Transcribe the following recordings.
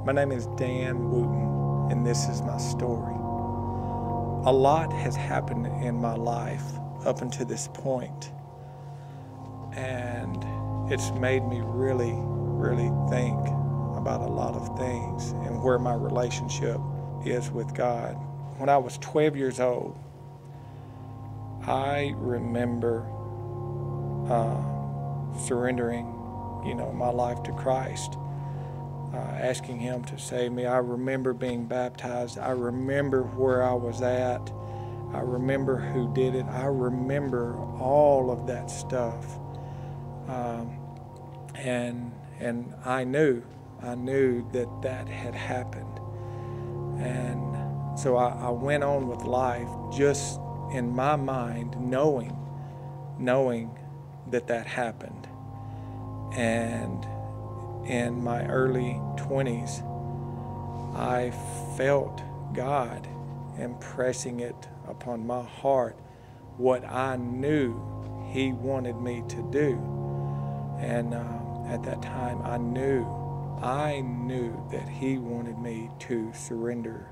My name is Dan Wooten, and this is my story. A lot has happened in my life up until this point, and it's made me really think about a lot of things and where my relationship is with God. When I was 12 years old, I remember surrendering, my life to Christ, asking Him to save me. I remember being baptized. I remember where I was at. I remember who did it. I remember all of that stuff. And I knew that had happened. And so I went on with life just in my mind, knowing that happened. And in my early 20s, I felt God impressing it upon my heart what I knew He wanted me to do. And at that time, I knew that He wanted me to surrender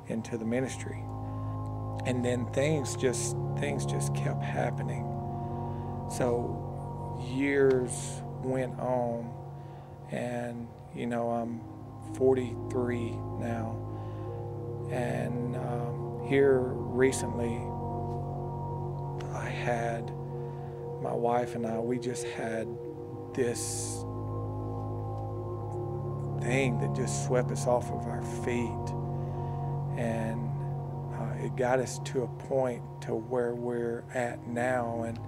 into the ministry. And then things just kept happening. So years went on, and I'm 43 now, and here recently I had my wife and we just had this thing that just swept us off of our feet, and it got us to a point to where we're at now. And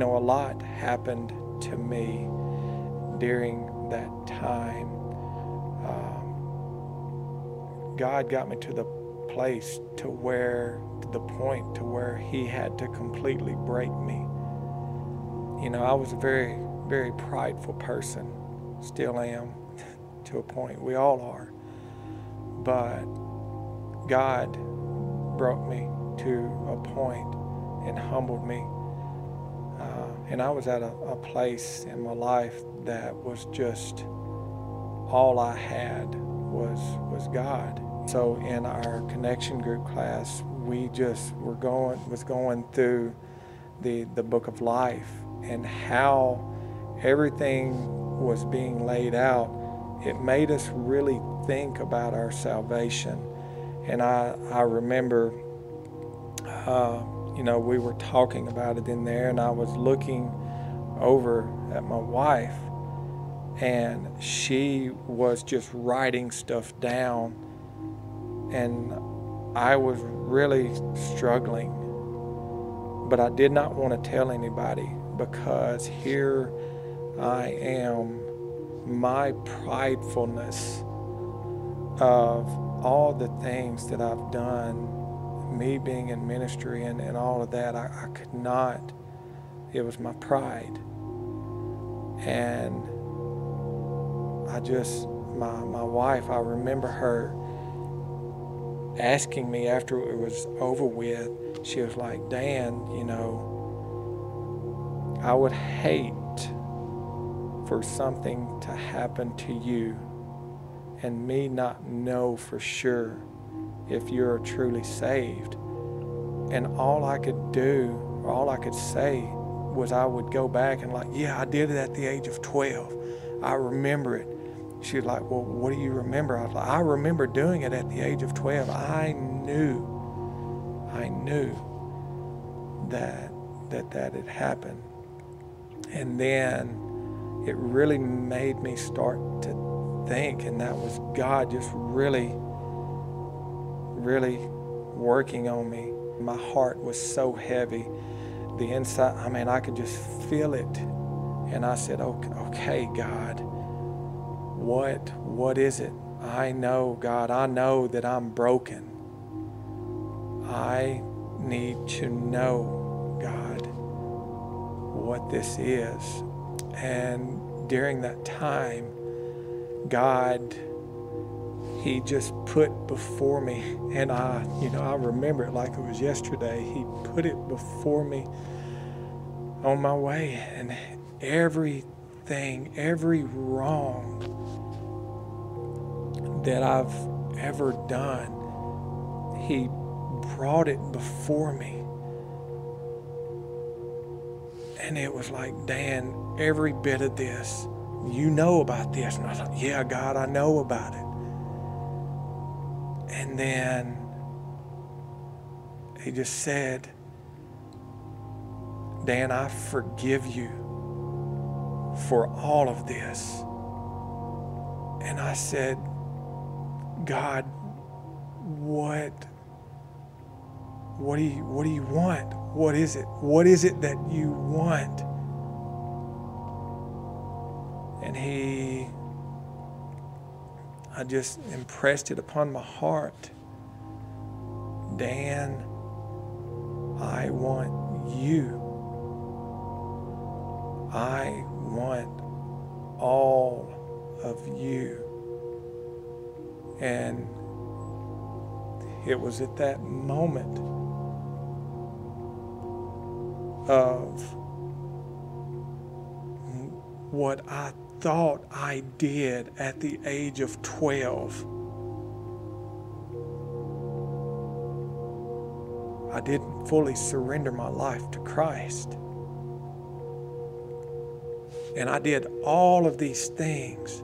a lot happened to me during that time. God got me to the place to the point to where He had to completely break me. I was a very prideful person, still am to a point. We all are. But God brought me to a point and humbled me. And I was at a place in my life that was just all I had was God. So in our connection group class, we just was going through the book of life and how everything was being laid out. It made us really think about our salvation. And I remember we were talking about it in there, and I was looking over at my wife, and she was just writing stuff down, and I was really struggling, but I did not want to tell anybody, because here I am, my pridefulness of all the things that I've done, me being in ministry and all of that, I could not. It was my pride. And my wife, I remember her asking me after it was over with, she was like, Dan, I would hate for something to happen to you and me not know for sure if you're truly saved. And all I could do, or all I could say, was I would go back and yeah, I did it at the age of 12. I remember it. She was like, well, what do you remember? I was like, I remember doing it at the age of 12. I knew that had happened. And then it really made me start to think, and that was God just really working on me. My heart was so heavy. The inside, I could just feel it. And I said, okay, God, what is it? I know, God, I know that I'm broken. I need to know, God, what this is. And during that time, God, He just put before me, and I remember it like it was yesterday. He put it before me on my way, and everything, every wrong that I've ever done, He brought it before me. And it was like, Dan, every bit of this, you know about this. And I thought, yeah, God, I know about it. And then He just said, Dan, I forgive you for all of this. And I said, God, what do you want? What is it? What is it that you want? And I just impressed it upon my heart. Dan, I want you. I want all of you. And it was at that moment of what I thought I did at the age of 12. I didn't fully surrender my life to Christ. And I did all of these things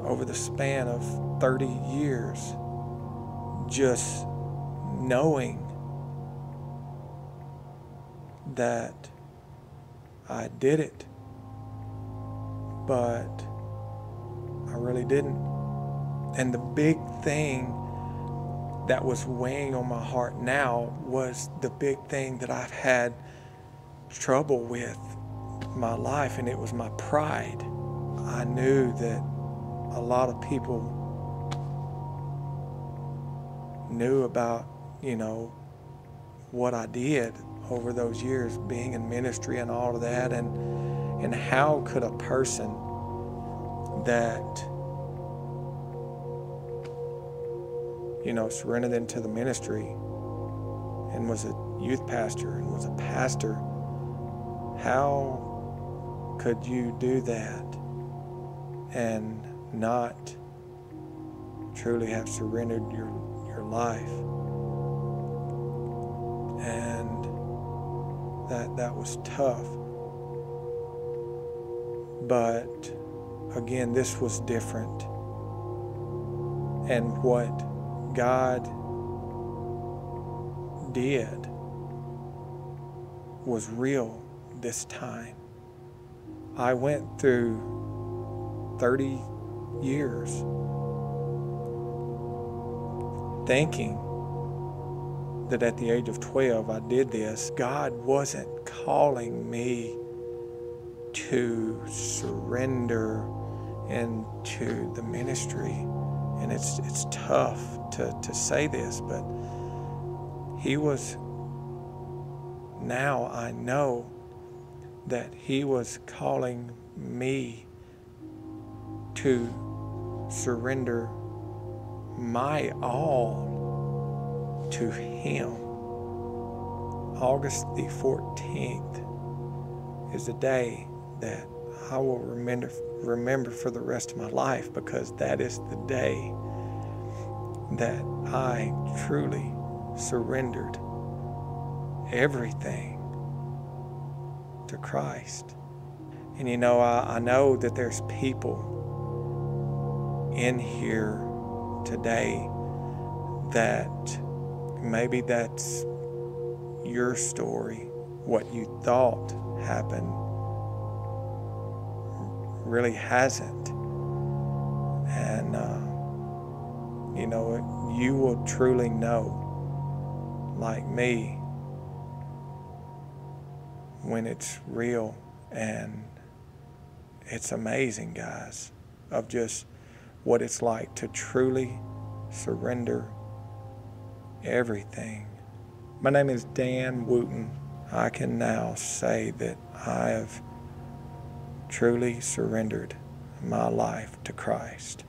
over the span of 30 years, just knowing that I did it, but I really didn't. And the big thing that was weighing on my heart now was the big thing that I've had trouble with my life, and it was my pride. I knew that a lot of people knew about, what I did over those years being in ministry and all of that, and how could a person that surrendered into the ministry and was a youth pastor and was a pastor, how could you do that and not truly have surrendered your life? And that was tough. But again, this was different. And what God did was real this time. I went through 30 years thinking that at the age of 12 I did this. God wasn't calling me to surrender into the ministry. And it's tough to say this, but He was, now I know that He was calling me to surrender my all to Him. August the 14th is the day that I will remember for the rest of my life, because that is the day that I truly surrendered everything to Christ. And I know that there's people in here today that maybe that's your story. What you thought happened really hasn't. And you will truly know, like me, when it's real. And it's amazing, guys, of just what it's like to truly surrender everything. My name is Dan Wooten. I can now say that I have truly surrendered my life to Christ.